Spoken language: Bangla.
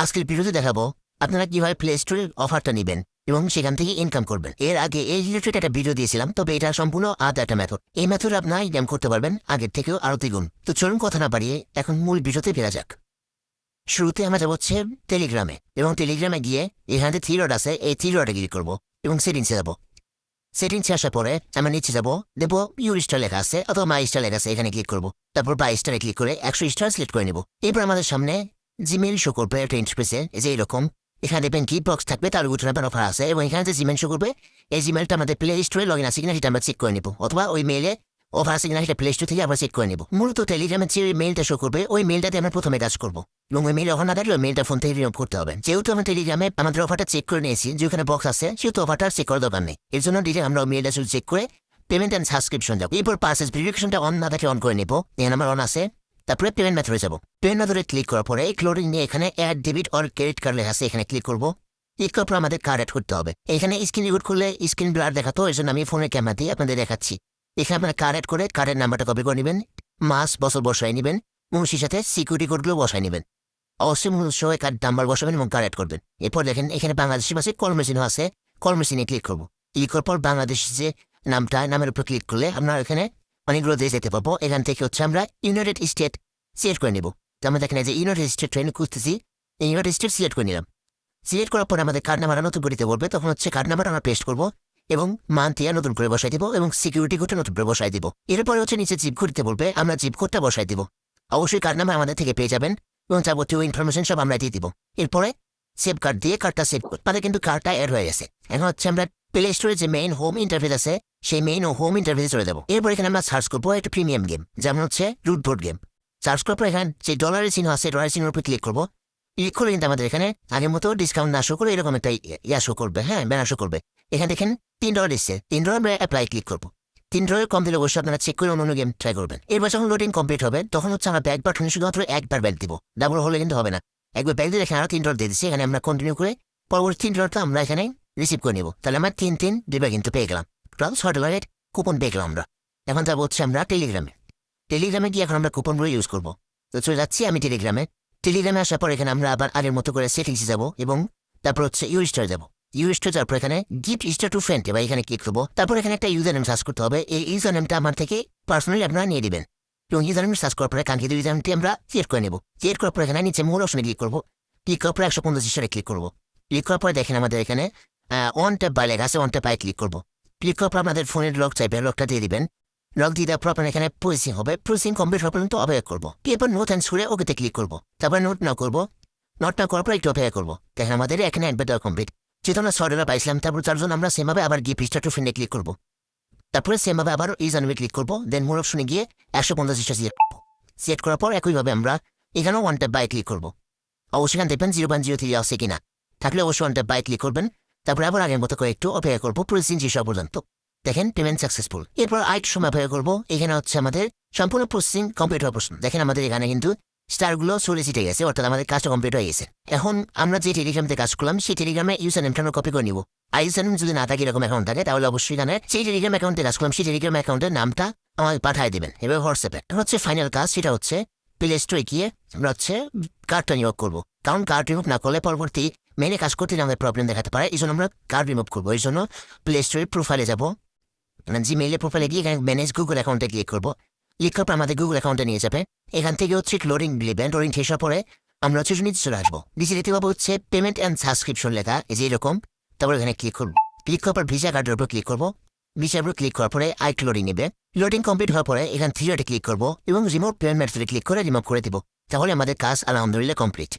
আজকের ভিডিওতে দেখাবো আপনারা কিভাবে প্লে স্টোরের অফারটা নেবেন এবং সেখান থেকে ইনকাম করবেন। এর আগে এই রিলেটেড একটা ভিডিও দিয়েছিলাম, তবে এটা সম্পূর্ণ আলাদা একটা মেথড। এই মেথড আপনারা ইনকাম করতে পারবেন আগের থেকেও আরো দ্বিগুণ। তো চলুন কথা না বাড়িয়ে এখন মূল ভিডিওতে ফেরা যাক। শুরুতে আমরা যাবো হচ্ছে টেলিগ্রামে, এবং টেলিগ্রামে গিয়ে এখানে থ্রি ডট আছে, এই থ্রি ডটে ক্লিক করবো এবং সেটিংসে যাবো। সেটিংসে আসার পরে আমরা নিচে যাবো, দেখবো ইউর স্টার লেখা আছে অথবা মাই স্টার লেখা আছে, এখানে ক্লিক করবো। তারপর বাই স্টারে ক্লিক করে 100 স্টার সিলেক্ট করে নেব। এরপর আমাদের সামনে জিমেইল শো করবে একটা ইন্টারফেসে, যে এরকম। এখানে দেখবেন কি বক্স থাকবে, তার উপরে আপনার অফার আছে, এবং এখানে যে জিমেইল শো করবে এই জিমেইলটা আমাদের প্লে স্টোরে লগ ইন আছে কিনা সেটা আমরা চেক করে নেব, অথবা ওই মেইলে অফার আছে কিনা সেটা প্লে স্টোর থেকে আমরা চেক করে নেব। মূলত টেলিগ্রামে যে মেইলটা শো করবে ওই মেইলটাতে আমরা প্রথমে কাজ করবো, এবং ওই মেইল অফার না থাকলে ওই মেইলটা ফোন থেকে রিমুভ করতে হবে। যেহেতু আমরা টেলিগ্রামে আমাদের অফারটা চেক করে নিয়েছি, যেখানে বক্স আছে সেহেতু অফারটা চেক করার দরকার নেই। এর জন্য ডিরেক্ট আমরা ওই মেইলটা শুধু চেক করে পেমেন্ট অ্যান্ড সাবস্ক্রিপশন যাবো। এরপর পারচেজ ভেরিফিকেশনটা অন না থাকে অন করে নেবো, এখানে আমার অন আছে। তারপরে পেমেন্ট মেথডে যাবো। পেমেন্ট মেথডে ক্লিক করার পরে ক্লোডিং নিয়ে এখানে add debit or credit card লেখা আছে, এখানে ক্লিক করবো। ক্লিক করার পর আমাদের কার্ড অ্যাড করতে হবে। এখানে স্ক্রিন রিকর্ড করলে স্ক্রিন ব্লার দেখাতো, এই জন্য আমি ফোনের ক্যামেরা দিয়ে আপনাদের দেখাচ্ছি। এখানে আপনার কার্ড অ্যাড করে কার্ডের নাম্বারটা কপি করে নেবেন, মাস বছর বসায় নেবেন, এবং সেই সাথে সিকিউরিটি কোডগুলো বসায় নেবেন। অবশ্যই মূল সহ কার্ড নাম্বার বসাবেন এবং কার্ড অ্যাড করবেন। এরপর দেখেন এখানে বাংলাদেশি পাশে কল মেশিনও আছে, কল মেশিনে ক্লিক করবো। ক্লিক করার পর বাংলাদেশ যে নামের উপর ক্লিক করলে আমরা এখানে অনেকগুলো দেশ যেতে পারবো। এখান থেকে হচ্ছে আমরা ইউনাইটেড স্টেট সিলেক্ট করে নেব। তো আমরা দেখেন যে ইউনাইটেড স্টেট ট্রেন খুঁজতেছি, ইউনাইটেড স্টেট সিলেক্ট করে নিলাম। সিলেক্ট করার পর আমাদের কার্ড নাম্বার নতুন করে দিতে বলবে, তখন হচ্ছে কার্ড নাম্বার আমরা পেস্ট করবো এবং মান্থ ইয়ার নতুন করে বসাই দিব, এবং সিকিউরিটি কোডটা নতুন করে বসাই দিব। এরপরে হচ্ছে নিচে জিপ কোড দিতে বলবে, আমরা জিপ কোডটা বসাই দিব। অবশ্যই কার্ড নাম্বার আমাদের থেকে পেয়ে যাবেন, এবং যাবতীয় ইনফরমেশন সব আমরা দিয়ে দিব। এরপরে সেভ কার্ড দিয়ে কার্ডটা সেভ করতে পারে, কিন্তু কার্ডটা অ্যাড হয়ে গেছে। এখন হচ্ছে আমরা প্লে স্টোরে যে মেইন হোম ইন্টারফেস আছে সেই মেইন ও হোম ইন্টারফেসে চলে যাবো। এরপর এখানে আমরা সার্চ করবো একটা প্রিমিয়াম গেম, যেমন হচ্ছে রুট বোর্ড গেম। সার্চ করার পর এখানে যে ডলারের চিহ্ন আছে, ডলারের চিহ্নের উপর ক্লিক করবো। ক্লিক করলে কিন্তু আমাদের এখানে আগের মতো ডিসকাউন্ট না শো করে এরকম একটা শো করবে, হ্যাঁ ব্যানার শো করবে। এখানে দেখেন $3 এসছে, $3 আমরা অ্যাপ্লাই ক্লিক করবো। $3 কম দিলে অবশ্যই আপনারা চেক করে অন্য গেম ট্রাই করবেন। এরপর যখন লোডিং কমপ্লিট হবে তখন হচ্ছে আমরা ব্যাক বাটনে শুধুমাত্র একবার ব্যাক দিব, ডাবল হলে কিন্তু হবে না। একবার ব্যাক দিয়ে এখানে আরো $3 দিয়ে দিচ্ছি, এখানে আমরা কন্টিনিউ করে পরবর্তী $3 আমরা এখানে রিসিভ করে নিব। তাহলে আমরা 3 দুইবার কিন্তু পেয়ে গেলাম, টোটাল $6 কুপন পেয়ে গেলাম আমরা। এখন যাবো হচ্ছে আমরা টেলিগ্রামে গিয়ে এখন আমরা কুপনগুলো ইউজ করবো। তো চলে যাচ্ছি আমি টেলিগ্রামে আসার পর এখানে আমরা আবার আগের মতো করে সেটিংসে যাবো, এবং তারপর হচ্ছে ইউ স্টার যাবো। ইউ স্টার যাওয়ার পর এখানে গিফট স্টার টু ফ্রেন্ড বা এখানে ক্লিক করবো। তারপর এখানে একটা ইউজার নেম সার্চ করতে হবে, এই ইউজার নেমটা আমার থেকে পার্সোনালি আপনারা নিয়ে দিবেন, এবং ইউজার নেম সার্চ করার পরে কাঙ্ক্ষিত ইউজার নেমটি আমরা সিলেক্ট করে নেবো। সিলেক্ট করার পর এখানে নিচে মোর অপশনে ক্লিক করবো। ক্লিক করার পর 150 স্টারে ক্লিক করবো। ক্লিক করার পরে দেখেন আমাদের এখানে ওয়ান ট্যাপ বাই লেখা আছে, ওয়ান ট্যাপ বাই ক্লিক করবো। ক্লিক করার পর আপনাদের ফোনের লক চাইবে, লকটা দিয়ে দিবেন। লক দিয়ে দেওয়ার পর আপনার এখানে প্রসেসিং হবে, প্রসেসিং কমপ্লিট হওয়ার পর্যন্ত অপেক্ষা করবো। এরপর নোট অ্যান্ড ছুড়ে ওকেতে ক্লিক করবো। তারপর নোট না করবো, নোট না করার পর একটু অপেক্ষা করবো। দেখেন আমাদের এখানে অ্যাডভার্ট দেওয়া কমপ্লিট। যেহেতু আমরা $6 পাইছিলাম, তারপর তার জন্য আমরা সেমভাবে আবার গিফট স্টার টু ফ্রেন্ডে ক্লিক করবো। তারপরে সেমভাবে আবার ইউজার ক্লিক করবো, দেন মোর অপশনে গিয়ে 150 স্টার সিলেক্ট করবো। সিলেক্ট করার পর একইভাবে আমরা এখানেও ওয়ান ট্যাপ বাই ক্লিক করবো। অবশ্যই এখানে দেখবেন 0.03 আসছে কিনা, থাকলে অবশ্যই ওয়ান ট্যাপ বাই ক্লিক করবেন। তারপরে আবার আগের মতো করে একটু অপেক্ষা করবো প্রসেসিং শেষ হওয়া পর্যন্ত। দেখেন পেমেন্ট সাকসেসফুল। এরপর আরেকটু সময় অপেক্ষা করবো। এখানে হচ্ছে আমাদের সম্পূর্ণ প্রসেসিং কমপ্লিট হওয়ার প্রশ্ন। দেখেন আমাদের এখানে কিন্তু স্টারগুলো চলে চিটে গেছে, অর্থাৎ আমাদের কাজটা কমপ্লিট হয়ে গেছে। এখন আমরা যে টেলিগ্রামতে কাজ করলাম সেই টেলিগ্রামে ইউজার নেমটা কপি করে নিব। আর ইউজার নেম যদি না থাকে, এরকম অ্যাকাউন্ট থাকে, তাহলে অবশ্যই জানেন সেই টেলিগ্রাম অ্যাকাউন্টে কাজ করলাম সেই টেলিগ্রাম অ্যাকাউন্টের নামটা আমাকে পাঠিয়ে দেবেন এবার হোয়াটসঅ্যাপে। এখন হচ্ছে ফাইনাল কাজ, সেটা হচ্ছে প্লে স্টোরে গিয়ে আমরা হচ্ছে কার্ডটা রিমুভ করবো, কারণ কার্ড রিমুভ না করলে পরবর্তী মেনে কাজ করতে আমাদের প্রবলেম দেখাতে পারে। এই জন্য আমরা কার্ড রিমুভ করবো। এই জন্য প্লে স্টোরের প্রোফাইলে যাবো, জিমেইলের প্রোফাইলে গিয়ে এখানে ম্যানেজ গুগল অ্যাকাউন্টে ক্লিক করবো। ক্লিক করার পর আমাদের গুগল অ্যাকাউন্টে নিয়ে যাবে। এখান থেকে হচ্ছে লোডিং দিবেন, লোডিং শেষ হওয়ার পরে আমরা হচ্ছে নিচে চলে আসবো। নিচে দেখতে পাবো হচ্ছে পেমেন্ট অ্যান্ড সাবস্ক্রিপশন লেখা, এই যে এরকম। তারপর এখানে ক্লিক করবো। ক্লিক করার পর ভিসা কার্ডের উপর ক্লিক করবো। ভিসার উপর ক্লিক করার পরে আইট লোডিং নেবে। লোডিং কমপ্লিট হওয়ার পরে এখানে থ্রি ডটে ক্লিক করবো এবং রিমুভ পেমেন্ট মেথডে ক্লিক করে রিমুভ করে দিব। তাহলে আমাদের কাজ আলহামদুলিল্লাহ কমপ্লিট।